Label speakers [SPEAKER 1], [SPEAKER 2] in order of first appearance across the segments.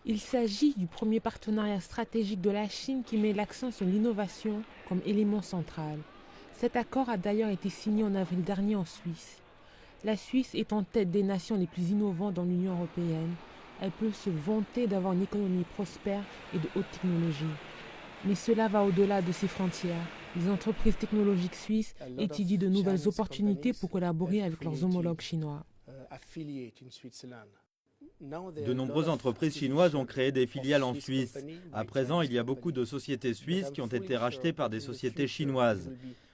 [SPEAKER 1] Il s'agit du premier partenariat stratégique de la Chine qui met l'accent sur l'innovation comme élément central. Cet accord a d'ailleurs été signé en avril dernier en Suisse. La Suisse est en tête des nations les plus innovantes dans l'Union européenne. Elle peut se vanter d'avoir une économie prospère et de haute technologie. Mais cela va au-delà de ses frontières. Les entreprises technologiques suisses étudient de nouvelles opportunités pour collaborer avec leurs homologues chinois.
[SPEAKER 2] De nombreuses entreprises chinoises ont créé des filiales en Suisse. À présent, il y a beaucoup de sociétés suisses qui ont été rachetées par des sociétés chinoises.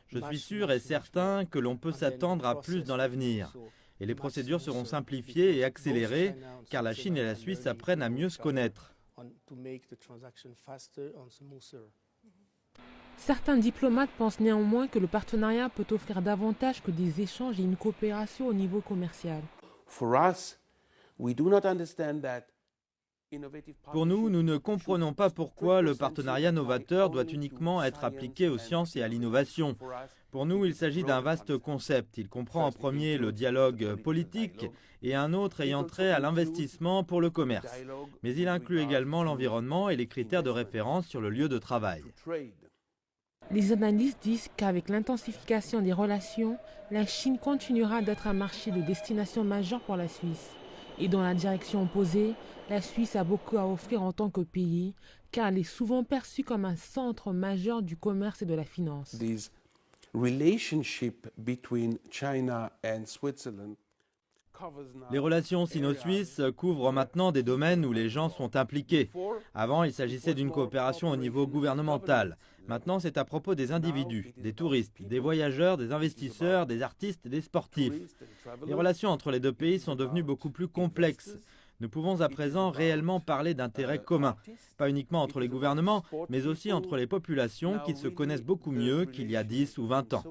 [SPEAKER 2] Je suis sûr et certain que l'on peut s'attendre à plus dans l'avenir. Et les procédures seront simplifiées et accélérées, car la Chine et la Suisse apprennent à mieux se connaître.
[SPEAKER 1] Certains diplomates pensent néanmoins que le partenariat peut offrir davantage que des échanges et une coopération au niveau commercial.
[SPEAKER 2] Pour nous, nous ne comprenons pas pourquoi le partenariat novateur doit uniquement être appliqué aux sciences et à l'innovation. Pour nous, il s'agit d'un vaste concept. Il comprend en premier le dialogue politique et un autre ayant trait à l'investissement pour le commerce. Mais il inclut également l'environnement et les critères de référence sur le lieu de travail.
[SPEAKER 1] Les analystes disent qu'avec l'intensification des relations, la Chine continuera d'être un marché de destination majeur pour la Suisse. Et dans la direction opposée, la Suisse a beaucoup à offrir en tant que pays, car elle est souvent perçue comme un centre majeur du commerce et de la finance.
[SPEAKER 2] Les relations sino-suisses couvrent maintenant des domaines où les gens sont impliqués. Avant, il s'agissait d'une coopération au niveau gouvernemental. Maintenant, c'est à propos des individus, des touristes, des voyageurs, des investisseurs, des artistes et des sportifs. Les relations entre les deux pays sont devenues beaucoup plus complexes. Nous pouvons à présent réellement parler d'intérêts communs, pas uniquement entre les gouvernements, mais aussi entre les populations qui se connaissent beaucoup mieux qu'il y a 10 ou 20 ans.